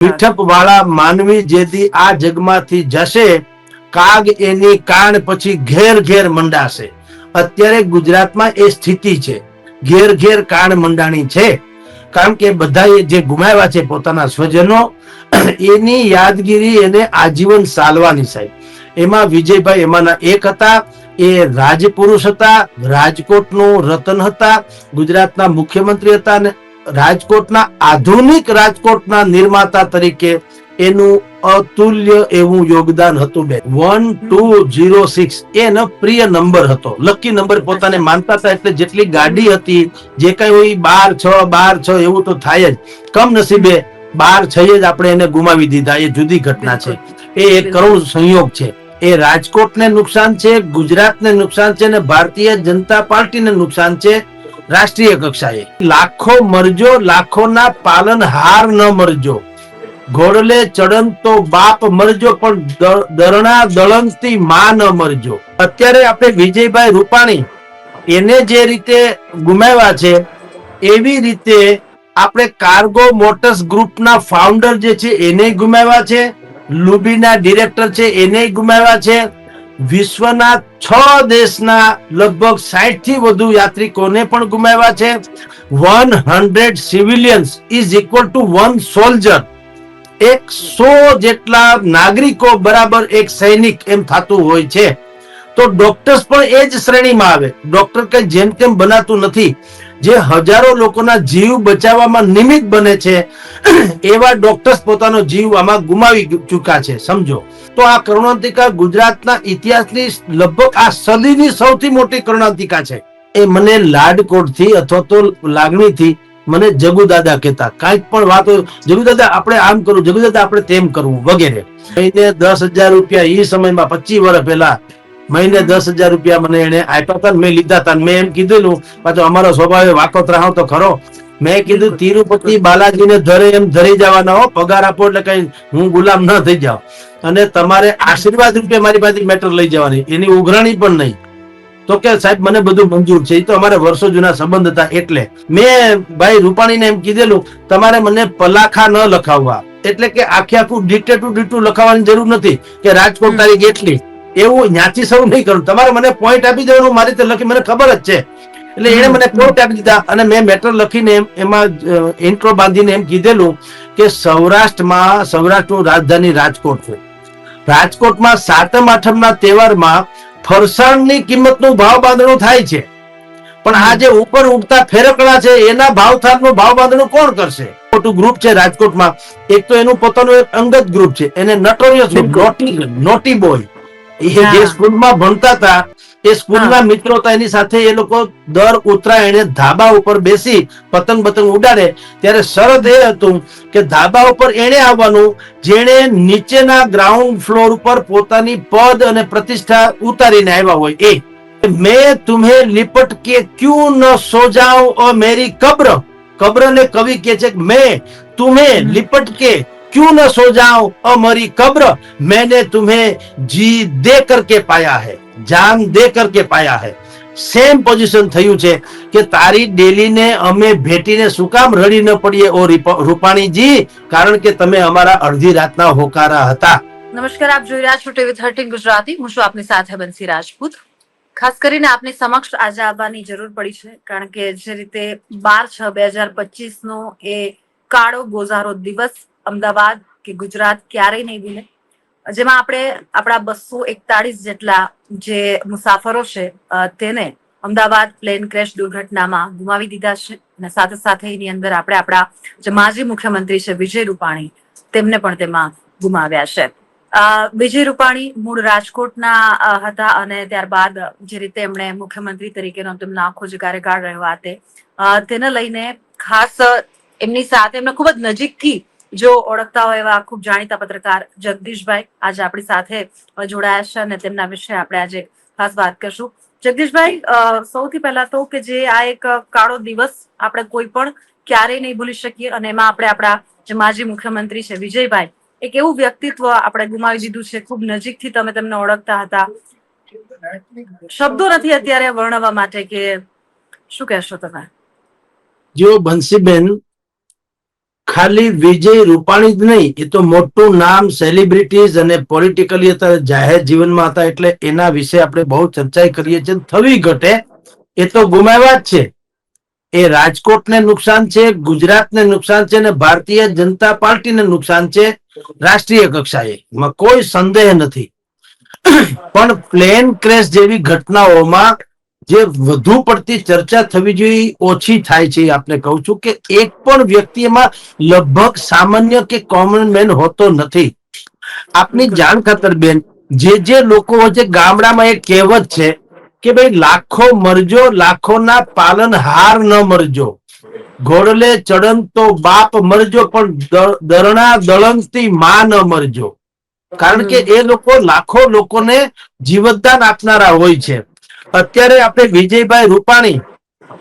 પીઠપ વાળા માનવી જેથી આ જગમાંથી જશે, કાગ એની કાન પછી ઘેર ઘેર મંડાશે. અત્યારે ગુજરાતમાં એ સ્થિતિ છે, ઘેર ઘેર કાન મંડાણી છે. કારણ કે બધાએ જે ગુમાવ્યા છે પોતાના સ્વજનો, એની યાદગીરી એને આજીવન સાલવાની સાહેબ. એમાં વિજયભાઈ એમાંના એક હતા. એ રાજપુરુષ હતા, રાજકોટનું રતન હતા, ગુજરાતના મુખ્યમંત્રી હતા અને રાજકોટના આધુનિક રાજકોટના નિર્માતા તરીકે એનું અતુલ્ય એવું યોગદાન હતું. 1206 એનો પ્રિય નંબર હતો, લકી નંબર પોતાને માનતા હતા. એટલે જેટલી ગાડી હતી, જે કઈ હોય 12 6 એવું તો થાય જ. કમનસીબે 12 6 જ આપણે એને ગુમાવી દીધા. એ જુદી ઘટના છે, એ એક કરુણ સંયોગ છે. એ રાજકોટને નુકસાન છે, ગુજરાતને નુકસાન છે અને ભારતીય જનતા પાર્ટીને નુકસાન છે રાષ્ટ્રીય કક્ષાએ. લાખો મરજો, લાખોના પાલનહાર ન મરજો. ઘોડલે ચડંતો બાપ મરજો, પણ દરણા દળંતી માં ન મરજો. અત્યારે આપણે વિજયભાઈ રૂપાણી એને જે રીતે ગુમાવ્યા છે, એવી રીતે આપણે કાર્ગો મોટર્સ ગ્રુપના ફાઉન્ડર જે છે એને ગુમાવ્યા છે. લુબીના ડિરેક્ટર છે એને ગુમાવ્યા છે. વિશ્વના 6 દેશના લગભગ 60 થી વધુ યાત્રિકોને પણ ગુમાવ્યા છે. 100 civilians is equal to 1 soldier. 100 જેટલા નાગરિકો બરાબર એક સૈનિક એમ થતું હોય છે. તો ડોક્ટર્સ પણ એ જ શ્રેણીમાં આવે. ડોક્ટર કઈ જેમ તેમ બનાતું નથી. જે હજારો લોકોના જીવ બચાવવામાં નિમિત્ત બને છે, એવા ડોક્ટર્સ પોતાનો જીવ આમાં ગુમાવી ચૂક્યા છે, સમજો. તો આ કરુણાંતિકા ગુજરાતના ઇતિહાસની લગભગ આ સદીની સૌથી મોટી કરુણાંતિકા છે. એ મને લાડકોટથી અથવા તો લાગણીથી મને જગુદાદા કહેતા. કાંઈક પણ વાત હોય, જગુદાદા આપણે આમ કરવું, જગુદાદા આપણે તેમ કરવું વગેરે. મહિને 10,000 રૂપિયા એ સમયમાં 25 વર્ષ પહેલા મહિને 10,000 રૂપિયા મને એને આપ્યા હતા. મેં લીધા હતા. મેં એમ કીધેલું, પાછો અમારો સ્વભાવ વાકો ત્રાહો તો ખરો. મેં કીધું તિરુપતિ બાલાજીને ધરે એમ ધરી જવાના હો, પગાર આપો એટલે કઈ હું ગુલામ ન થઈ જાઉં. અને તમારે આશીર્વાદ રૂપે મારી પાસે મેટર લઈ જવાની, એની ઉઘરાણી પણ નહીં. તો કે સાહેબ મને બધું મંજૂર છે. એ તો અમારે વર્ષો જૂના સંબંધ હતા. એટલે મેં ભાઈ રૂપાણીને એમ કીધેલું, તમારે મને પલાખા ન લખાવવા, એટલે કે આખે આખું ડીટેટું લખાવવાની જરૂર નથી કે રાજકોટ તારીખ એટલી, એવું ત્યાંથી શરૂ નહીં કરું. તમારે મને પોઈન્ટ આપી દેવાનું, મારી રીતે લખી, મને ખબર જ છે. એટલે એને મને પોઈન્ટ આપી દીધા અને મેં મેટર લખીને એમાં ઇન્ટ્રો બાંધીને એમ કીધેલું કે સૌરાષ્ટ્રનું રાજધાની રાજકોટ છે. રાજકોટમાં 7મ 8મના તહેવારમાં ફરસાણની કિંમતનું ભાવ બાંધણું થાય છે, પણ આ જે ઉપર ઉગતા ફેરકડા છે એના ભાવતાલનું ભાવ બાંધણું કોણ કરશે? મોટું ગ્રુપ છે રાજકોટમાં. એક તો એનું પોતાનું એક અંગત ગ્રુપ છે, એને નટોરિયસ નોટી બોય. એ જે સ્કૂલમાં ભણતા હતા, એ સ્કૂલના મિત્રો હતા, એની સાથે એ લોકો દર ઉત્તરાયણે ધાબા ઉપર બેસી પતંગ ઉડાડે. ત્યારે શરત એ હતું કે ધાબા ઉપર એને આવવાનું જેણે નીચેના ગ્રાઉન્ડ ફ્લોર ઉપર પોતાની પદ અને પ્રતિષ્ઠા ઉતારીને આવ્યા હોય. એ મેં તુમ્હે લિપટ કે ક્યું ન સો જાઉં ઓ મેરી કબ્ર. કબ્રને કવિ કહે છે કે મેં તુમ્હે લિપટ કે क्यों न सो जाओ अमरी कब्र, मैंने तुम्हें जी दे करके पाया है, जान दे करके पाया है. સેમ પોઝિશન થયું છે કે તારી ડેલીને અમે ભેટીને શું કામ રડી ન પડીએ ઓ રૂપાણીજી, કારણ કે તમે અમારા અડધી રાતના હોકારા હતા. નમસ્કાર, આપ જોઈ રહ્યા છો ટીવી 13 ગુજરાતી. હું છું આપની સાથે બંસી રાજપૂત. ખાસ કરીને આપની સમક્ષ આજે આવવાની જરૂર પડી છે કારણ કે જે રીતે 12/6/2025 નો એ કાળો ગોઝારો દિવસ અમદાવાદ કે ગુજરાત ક્યારેય નહીં ભૂલે, જેમાં આપણે આપણા 241 જેટલા જે મુસાફરો છે તેને અમદાવાદ પ્લેન ક્રેશ દુર્ઘટનામાં ગુમાવી દીધા છે. અને સાથે સાથે એની અંદર આપણે આપણા જે માજી મુખ્યમંત્રી છે વિજય રૂપાણી, તેમને પણ તેમાં ગુમાવ્યા છે. વિજય રૂપાણી મૂળ રાજકોટના હતા અને ત્યારબાદ જે રીતે એમણે મુખ્યમંત્રી તરીકેનો તેમનો આખો જે કાર્યકાળ રહ્યો તેને લઈને ખાસ એમની સાથે એમને ખૂબ જ નજીકથી જો ઓળખતા હોય એવા ખૂબ જાણીતા પત્રકાર જગદીશભાઈ આજે આપણી સાથે જોડાયા છે અને તેમના વિશે આપણે આજે ખાસ વાત કરશું. જગદીશભાઈ, સૌથી પહેલા તો કે જે આ એક કાળો દિવસ આપણે કોઈ પણ ક્યારેય નહીં ભૂલી શકીએ અને એમાં આપણે આપણા જે માજી મુખ્યમંત્રી છે વિજયભાઈ, એક એવું વ્યક્તિત્વ આપણે ગુમાવી દીધું છે. ખૂબ નજીકથી તમે તેમને ઓળખતા હતા. શબ્દો નથી અત્યારે વર્ણવવા માટે કે શું કહેશો તમે? જો બંસીબેન, ખાલી વિજય રૂપાણી જ નહીં, એ તો મોટું નામ, સેલિબ્રિટીઝ અને પોલિટિકલી અત્યારે જાહેર જીવનમાં હતા, એટલે એના વિશે આપણે બહુ ચર્ચા કરીએ છીએ. થવી ઘટે એ તો ગુમાવ્યા જ છે. એ રાજકોટને નુકસાન છે, ગુજરાતને નુકસાન છે, અને ભારતીય જનતા પાર્ટીને નુકસાન છે રાષ્ટ્રીય કક્ષાએ, એમાં કોઈ સંદેહ નથી. પણ પ્લેન ક્રેશ જેવી ઘટનાઓમાં જે વધુ પડતી ચર્ચા થવી જોઈએ ઓછી થાય છે. આપણે કહું છું કે એક પણ વ્યક્તિ એમાં લગભગ સામાન્ય કે કોમન મેન હોતો નથી. આપની જાણ ખાતર બેન, જે લોકો વચ્ચે ગામડામાં એક કહેવત છે કે ભાઈ લાખો મરજો, લાખોના પાલન હાર ન મરજો, ઘોડલે ચડન તો બાપ મરજો, પણ દરણા દળંગથી માં ન મરજો. કારણ કે એ લોકો લાખો લોકોને જીવતદાન આપનારા હોય છે. અત્યારે આપણે વિજયભાઈ રૂપાણી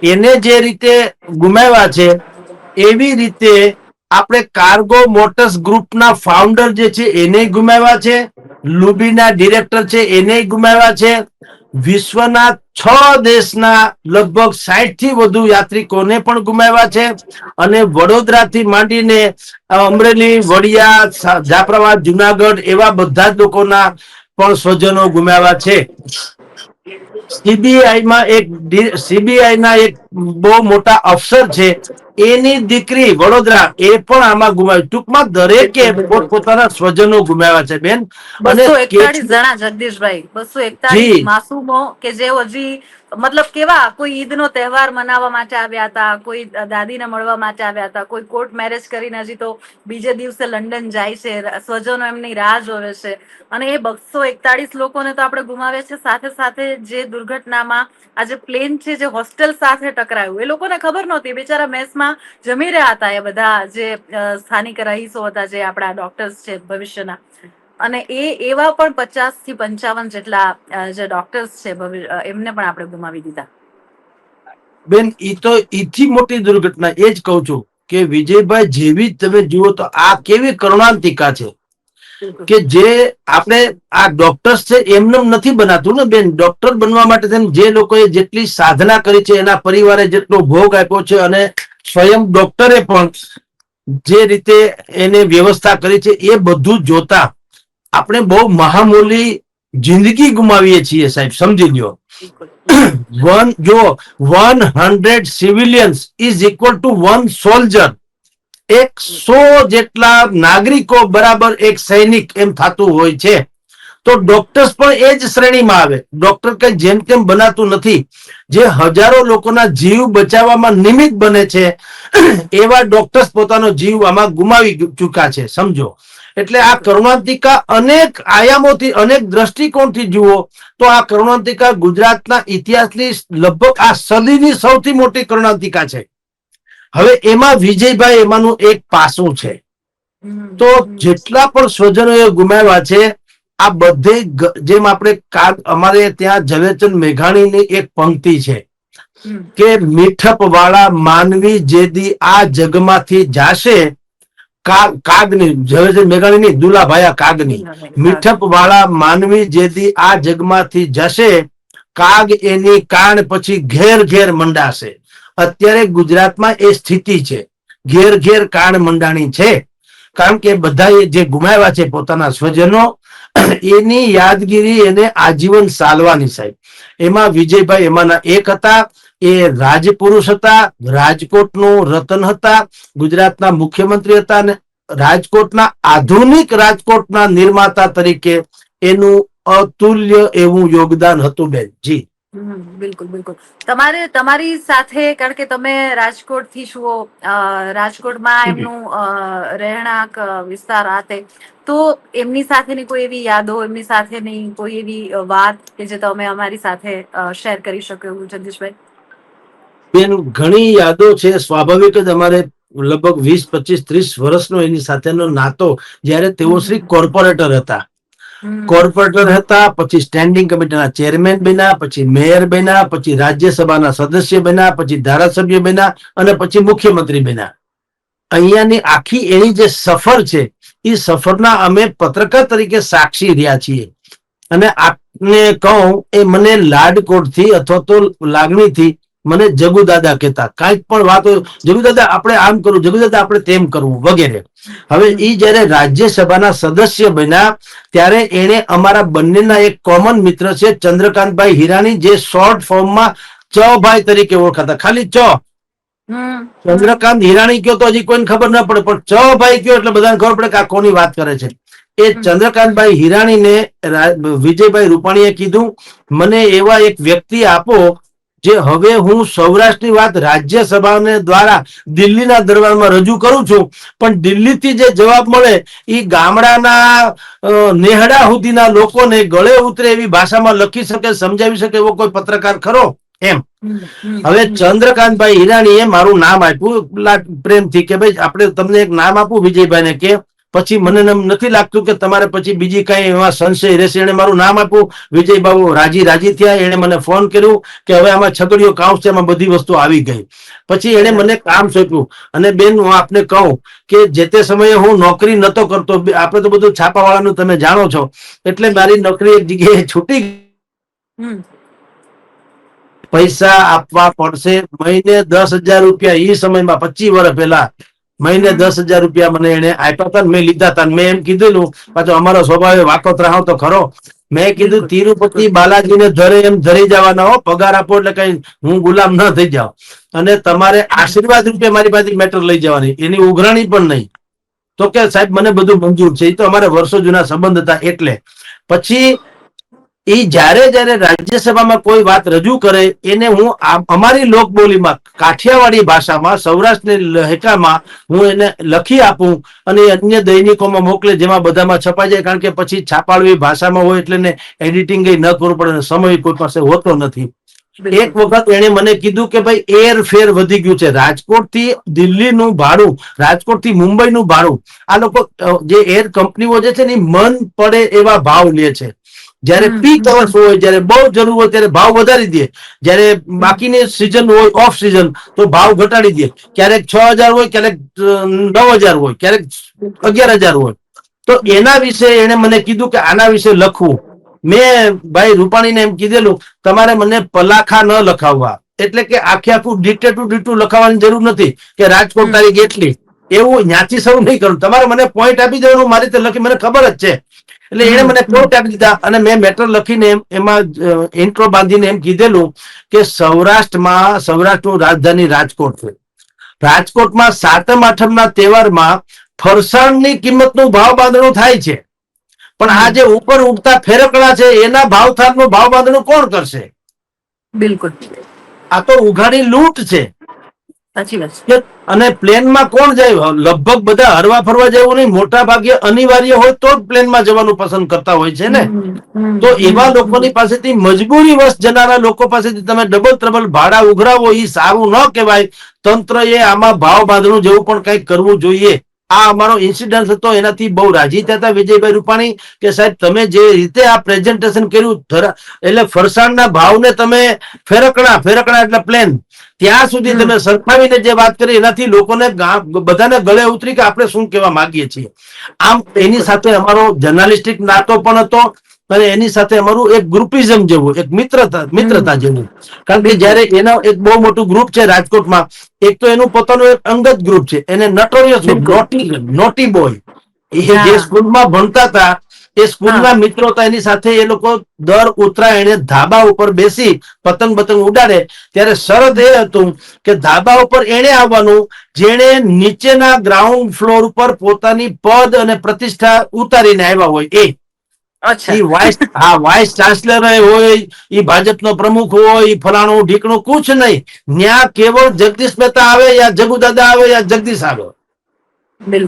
એને જે રીતે ગુમાવ્યા છે, એવી રીતે આપણે કાર્ગો મોટર્સ ગ્રુપના ફાઉન્ડર જે છે એને ગુમાવ્યા છે, લુબીના ડિરેક્ટર છે એને ગુમાવ્યા છે, વિશ્વના 6 દેશના લગભગ 60 થી વધુ યાત્રિકોને પણ ગુમાવ્યા છે, અને વડોદરાથી માંડીને અમરેલી, વડિયા, જાફરાબાદ, જુનાગઢ એવા બધા જ લોકોના પણ સ્વજનો ગુમાવ્યા છે. સીબીઆઈ ના એક બહુ મોટા અફસર છે, એની દીકરી વડોદરા, એ પણ આમાં ગુમાવી. ટૂંકમાં દરેકે પોતપોતાના સ્વજનો ગુમાવ્યા છે બેન. અને 241 જણા, જગદીશભાઈ, 241 માસૂમો કે જે હજી મતલબ કેવા, કોઈ ઈદ નો તહેવાર મનાવવા માટે આવ્યા હતા, કોઈ દાદીને મળવા માટે આવ્યા હતા, કોઈ કોર્ટ મેરેજ કરીને હજી તો બીજે દિવસે લંડન જાય છે, સ્વજનો એમની રાહ જોવે છે, અને એ 241 લોકોને તો આપણે ગુમાવે છે. સાથે સાથે જે દુર્ઘટનામાં આજે પ્લેન છે જે હોસ્ટેલ સાથે ટકરાયું, એ લોકોને ખબર નહોતી, બિચારા મેસમાં જમી રહ્યા હતા, એ બધા જે સ્થાનિક રહીશો હતા, જે આપણા ડોક્ટર્સ છે ભવિષ્યના, અને એવા પણ 50 થી 55 જેટલા જે ડોક્ટર્સ છે એમને પણ આપણે ગુમાવી દીધા. બેન, ઈ તો ઈથી મોટી દુર્ઘટના એ જ કહું છું કે વિજયભાઈ જેવી તમે જુઓ તો આ કેવી કરુણાંતિકા છે કે જે આપણે આ ડોક્ટર્સ છે એમને નથી બનાતું ને બેન. ડોક્ટર બનવા માટે જે લોકોએ જેટલી સાધના કરી છે, એના પરિવારે જેટલો ભોગ આપ્યો છે, અને સ્વયં ડોક્ટરે પણ જે રીતે એને વ્યવસ્થા કરી છે, એ બધું જોતા આપણે બહુ મહામૂલી જિંદગી ગુમાવીએ છીએ સાહેબ, સમજી લ્યો. 100 civilians is equal to 1 soldier. 100 જેટલા નાગરિકો બરાબર એક સૈનિક એમ થતું હોય છે. તો ડોક્ટર્સ પણ એ જ શ્રેણીમાં આવે. ડોક્ટર કઈ જેમ તેમ બનાતું નથી. જે હજારો લોકોના જીવ બચાવવામાં નિમિત્ત બને છે, એવા ડોક્ટર્સ પોતાનો જીવ આમાં ગુમાવી ચૂક્યા છે, સમજો. એટલે આ કરુણાંતિકા અનેક આયામોથી, અનેક દ્રષ્ટિકોણથી જુઓ તો આ કરુણાંતિકા ગુજરાતના ઇતિહાસની લગભગ આ સદીની સૌથી મોટી કરુણાંતિકા છે. હવે એમાં વિજયભાઈ એમાંનું એક પાસું છે. તો જેટલા પણ સ્વજનોએ ગુમાવ્યા છે, આ બધે જેમ આપણે અમારે ત્યાં ઝવેરચંદ મેઘાણીની એક પંક્તિ છે કે મીઠપ વાળા માનવી જેદી આ જગમાંથી જાશે, કાગની, ઝવેરચંદ મેઘાણીની, દુલાભાયા કાગની, મીઠપ વાળા માનવી જેદી આ જગમાંથી જશે, કાગ એની કાન પછી ઘેર ઘેર મંડાશે. અત્યારે ગુજરાતમાં એ સ્થિતિ છે, ઘેર ઘેર કાન મંડાણી છે. કારણ કે બધા જે ગુમાવ્યા છે પોતાના સ્વજનો, એની યાદગીરી એને આજીવન સાલવાની સાહેબ. એમાં વિજયભાઈ એમાંના એક હતા. એ રાજપુરુષ હતા, રાજકોટનું રતન હતા, ગુજરાતના મુખ્યમંત્રી હતા, અને રાજકોટના આધુનિક રાજકોટના નિર્માતા તરીકે એનું અતુલ્ય એવું યોગદાન હતું બેન. જી બિલકુલ બિલકુલ. તમારી સાથે, કારણ કે તમે રાજકોટ થી છો, રાજકોટમાં એમનું રહેણાંક વિસ્તાર આતે, તો એમની સાથેની કોઈ એવી યાદો, એમની સાથેની કોઈ એવી વાત કે જે તમે અમારી સાથે શેર કરી શકો એવું, જગદીશભાઈ? બેન, ઘણી યાદો છે. સ્વાભાવિક જ અમારે લગભગ 20, 25, 30 વર્ષનો એની સાથેનો નાતો, જ્યારે તેઓ શ્રી કોર્પોરેટર હતા. કોર્પોરેટર હતા, પછી સ્ટેન્ડિંગ કમિટીના ચેરમેન બન્યા, પછી મેયર બન્યા, પછી રાજ્યસભાના સદસ્ય બન્યા, પછી ધારાસભ્ય બન્યા, અને પછી મુખ્યમંત્રી બન્યા. અહીંયાની આખી એની જે સફર છે, એ સફરના અમે પત્રકાર તરીકે સાક્ષી રહ્યા છીએ. અને આપને કહું, એ મને લાડકોટથી અથવા તો લાગણીથી મને જગુ દાદા કહેતા, કાંઈક પણ વાત હોય, જગુ દાદા આપણે આમ કરવું, જગુ દાદા આપણે તેમ કરવું વગેરે. હવે એ જયારે રાજ્યસભાના સદસ્ય બન્યા ત્યારે એને અમારા બંનેના એક કોમન મિત્ર છે ચંદ્રકાંતભાઈ હિરાણી, જે શોર્ટ ફોર્મમાં ચભાઈ તરીકે ઓળખાતા. ખાલી ચંદ્રકાંત હિરાણી કયો તો હજી કોઈને ખબર ના પડે, પણ ચભાઈ કયો એટલે બધાને ખબર પડે કે આ કોની વાત કરે છે. એ ચંદ્રકાંતભાઈ હિરાણીને વિજયભાઈ રૂપાણીએ કીધું, મને એવા એક વ્યક્તિ આપો જે હવે હું સૌરાષ્ટ્રની વાત રાજ્યસભા દ્વારા દિલ્હીના દરબારમાં રજૂ કરું છું, પણ દિલ્હીથી જે જવાબ મળે એ ગામડાના નેહડા સુધીના લોકોને ગળે ઉતરે એવી ભાષામાં લખી શકે, સમજાવી શકે એવો કોઈ પત્રકાર ખરો એમ. હવે ચંદ્રકાંતભાઈ હિરાણીએ મારું નામ આપ્યું પ્રેમથી કે ભાઈ આપણે તમને એક નામ આપું વિજયભાઈને, કે પછી મને નથી લાગતું કે તમારે પછી બીજી કઈ એમાં સંશય રહેશે. એને મારું નામ આપ્યું, વિજયબાબુ રાજી થયા. એને મને ફોન કર્યું કે હવે આમાં છગડીયો કાઉન્સ છે, એમાં બધી વસ્તુ આવી ગઈ. પછી એને મને કામ સોંપ્યું. અને બેન હું આપને કહું કે જે તે સમયે હું નોકરી નતો કરતો, આપણે તો બધું છાપાવાળાનું તમે જાણો છો, એટલે મારી નોકરી એક જગ્યાએ છૂટી. પૈસા આપવા પડશે મહિને 10,000 રૂપિયા. એ સમયમાં 25 વર્ષ પહેલા મહિને 10,000 રૂપિયા મને એને આપ્યા હતા. મેં લીધા હતા. મેં એમ કીધેલું, પાછો અમારો સ્વભાવ વાકોતરાહ તો ખરો. મેં કીધું તિરુપતિ બાલાજીને ધરે એમ ધરી જવાના હો, પગાર આપો એટલે કઈ હું ગુલામ ન થઈ જાઉં, અને તમારે આશીર્વાદ રૂપે મારી પાસે મેટર લઈ જવાની, એની ઉઘરાણી પણ નહીં. તો કે સાહેબ મને બધું મંજૂર છે. એ તો અમારે વર્ષો જૂના સંબંધ હતા. એટલે પછી એ જયારે રાજ્યસભામાં કોઈ વાત રજૂ કરે એને હું અમારી લોકબોલીમાં કાઠિયાવાડી ભાષામાં સૌરાષ્ટ્રની લહેકામાં હું એને લખી આપું અને અન્ય દૈનિકોમાં મોકલે, જેમાં બધામાં છપાઈ જાય. કારણ કે પછી છાપાળવી ભાષામાં હોય એટલે ને એડિટિંગ ન કરવું પડે, સમય કોઈ પાસે હોતો નથી. એક વખત એને મને કીધું કે ભાઈ એર ફેર વધી ગયું છે, રાજકોટ થી દિલ્હીનું ભાડું, રાજકોટ થી મુંબઈનું ભાડું, આ લોકો જે એર કંપનીઓ જે છે ને મન પડે એવા ભાવ લે છે. જયારે પીક અવર્સ હોય, જયારે બહુ જરૂર હોય ત્યારે ભાવ વધારી દે, જયારે બાકીની સિઝન હોય ઓફ સિઝન તો ભાવ ઘટાડી દે. ક્યારેક 6,000 હોય, ક્યારેક 9,000 હોય, ક્યારેક 11,000 હોય. તો એના વિશે એને મને કીધું કે આના વિશે લખવું. મેં ભાઈ રૂપાણીને એમ કીધેલું, તમારે મને પલાખા ન લખાવવા, એટલે કે આખે આખું ડીટેટું લખાવવાની જરૂર નથી કે રાજકોટ તારીખ એટલી, એવું ત્યાંથી શરૂ નહીં કરું. તમારે મને પોઈન્ટ આપી દેવાનું, મારી રીતે લખી, મને ખબર જ છે. એટલે એને મને પોઈન્ટ આપી દીધા અને મેં મેટર લખીને એમાં ઇન્ટ્રો બાંધીને એમ કીધેલું કે સૌરાષ્ટ્રનું રાજધાની રાજકોટ છે. રાજકોટમાં સાતમ આઠમના તહેવારમાં ફરસાણની કિંમતનું ભાવ બાંધણું થાય છે, પણ આ જે ઉપર ઉગતા ફેરકડા છે એના ભાવતાલનું ભાવ બાંધણું કોણ કરશે? બિલકુલ, આ તો ઉઘાડી લૂંટ છે. સાચી વાત છે. અને પ્લેનમાં કોણ જાય? લગભગ બધા હરવા ફરવા જવું નહીં, મોટા ભાગે અનિવાર્ય હોય તો જ પ્લેનમાં જવાનું પસંદ કરતા હોય છે ને. તો એવા લોકોની પાસેથી મજબૂરી વશ જનારા લોકો પાસેથી તમે ડબલ ટ્રબલ ભાડા ઉઘરાવો, એ સારું ન કહેવાય. તંત્રએ આમાં ભાવ બાંધણું જેવું પણ કંઈક કરવું જોઈએ. આ અમારો ઇન્સિડન્ટ હતો. એનાથી બહુ રાજી થતા વિજયભાઈ રૂપાણી કે સાહેબ તમે જે રીતે આ પ્રેઝન્ટેશન કર્યું, એટલે ફરસાણના ભાવને તમે ફેરકડા એટલે પ્લેન ત્યાં સુધી તમે સરખાવીને જે વાત કરી એનાથી લોકોને બધાને ગળે ઉતરી કે આપણે શું કહેવા માંગીએ છીએ. આમ એની સાથે અમારો જર્નાલિસ્ટિક નાતો પણ હતો અને એની સાથે અમારું એક ગ્રુપિઝમ જેવું, એક મિત્રતા જેવું. કારણ કે જયારે એના એક બહુ મોટું ગ્રુપ છે રાજકોટમાં, એક તો એનું પોતાનું એક અંગત ગ્રુપ છે, એને નટોરિયસ નોટી બોય, એ જે સ્કૂલમાં ભણતા હતા એ સ્કૂલના મિત્રો હતા, એની સાથે એ લોકો દર ઉત્તરાયણે ધાબા ઉપર બેસી પતંગ ઉડાડે. ત્યારે શરત એ હતું કે ધાબા ઉપર એને આવવાનું જેને નીચેના ગ્રાઉન્ડ ફ્લોર ઉપર પોતાની પદ અને પ્રતિષ્ઠા ઉતારીને આવ્યા હોય. વાઇસ ચાન્સલર હોય, એ ભાજપનો પ્રમુખ હોય, એ ફલાણું ઢીકણું કુછ નહીં. ત્યાં કેવળ જગદીશ મહેતા આવે યા જગુ દાદા આવે યા જગદીશ આવે,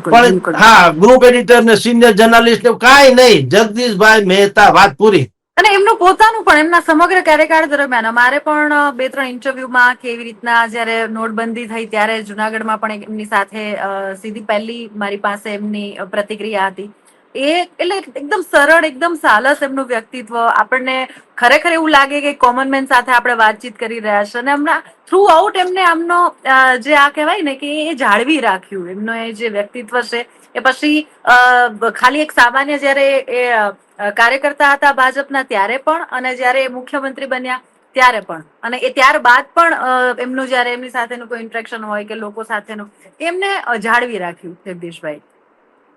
પણ હા ગ્રુપ એડિટર ને સિનિયર જર્નાલિસ્ટ કાંઈ નહીં, જગદીશભાઈ મહેતા, વાત પૂરી. અને એમનું પોતાનું પણ એમના સમગ્ર કાર્યકાળ દરમિયાન અમારે પણ 2-3 ઇન્ટરવ્યુમાં કે એવી રીતના જયારે નોટબંધી થઈ ત્યારે જુનાગઢમાં પણ એમની સાથે સીધી પહેલી મારી પાસે એમની પ્રતિક્રિયા હતી. એટલે એકદમ સરળ, એકદમ સાલસ એમનું વ્યક્તિત્વ. આપણને ખરેખર એવું લાગે કે કોમન મેન સાથે આપણે વાતચીત કરી રહ્યા છે. અને હમણાં થ્રુ આઉટ એમને આમનો જે આ કહેવાય ને કે એ જાળવી રાખ્યું, એમનો એ જે વ્યક્તિત્વ છે. એ પછી ખાલી એક સામાન્ય જયારે એ કાર્યકર્તા હતા ભાજપના ત્યારે પણ, અને જયારે મુખ્યમંત્રી બન્યા ત્યારે પણ અને એ ત્યારબાદ પણ એમનું જયારે એમની સાથેનું કોઈ ઇન્ટરેક્શન હોય કે લોકો સાથેનું એમને જાળવી રાખ્યું જગદીશભાઈ.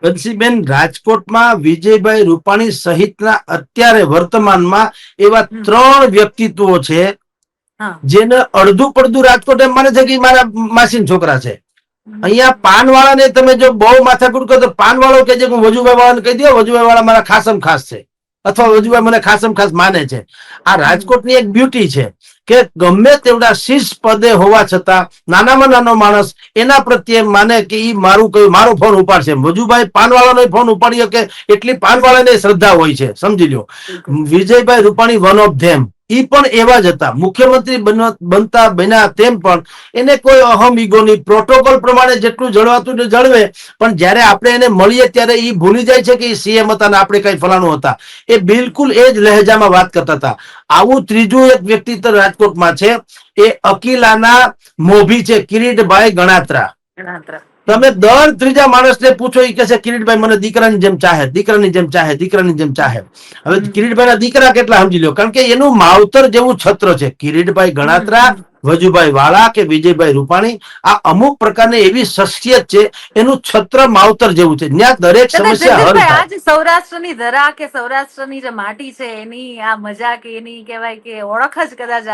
બંસીબેન, રાજકોટમાં વિજયભાઈ રૂપાણી સહિતના અત્યારે વર્તમાનમાં એવા 3 વ્યક્તિત્વો છે જેને અડધું પડધું રાજકોટ એમ માને છે કે મારા માસીના છોકરા છે. અહીંયા પાનવાળાને તમે જો બહુ માથાકૂટ કરો તો પાનવાળો કે જે હું વજુભાઈ વાળાને કહી દો, વજુભાઈ વાળા મારા ખાસમ ખાસ છે અથવા વજુભાઈ મને ખાસમ ખાસ માને છે. આ રાજકોટની એક બ્યુટી છે કે ગમે તેવડા શીર્ષ પદે હોવા છતાં નાનામાં નાનો માણસ એના પ્રત્યે માને કે ઈ મારું કયું મારો ફોન ઉપાડશે. વજુભાઈ પાનવાળાનો ફોન ઉપાડી શકે એટલી પાનવાળાને શ્રદ્ધા હોય છે, સમજી લો. Vijaybhai Rupani one of them, ઈ પણ એવા જ હતા. મુખ્યમંત્રી બનતા બન્યા તેમ પણ એને કોઈ અહમ ઈગોની, પ્રોટોકોલ પ્રમાણે જેટલું જળવાતું ને જળવે, પણ જ્યારે આપણે એને મળીએ ત્યારે ઈ ભૂલી જાય છે કે ઈ સીએમ હતા ને આપણે કઈ ફલાણું હતા. એ બિલકુલ એ જ લહેજામાં વાત કરતા હતા. આવું ત્રીજું એક વ્યક્તિત્વ રાજકોટમાં છે, એ અકીલાના મોભી છે, કિરીટભાઈ ગણાત્રા. તમે દર ત્રીજા માણસને પૂછો, એ કહે છે કિરીટભાઈ મને દીકરાની જેમ ચાહે, દીકરાની જેમ ચાહે, દીકરાની જેમ ચાહે. હવે કિરીટભાઈના દીકરા કેટલા સમજી લો, કારણ કે એનું માવતર જેવું છત્ર છે. કિરીટભાઈ ગણાત્રા, વજુભાઈ વાળા કે વિજયભાઈ રૂપાણી, આ અમુક પ્રકારની એવી શખ્સિયત છે, એનું છત્ર માવતર જેવું છે. ત્યાં દરેક સમસ્યા હલ થાય. આજ સૌરાષ્ટ્રની ધરા કે સૌરાષ્ટ્રની જે માટી છે એની આ મજા કે એની કહેવાય કે ઓળખ જ કદાચ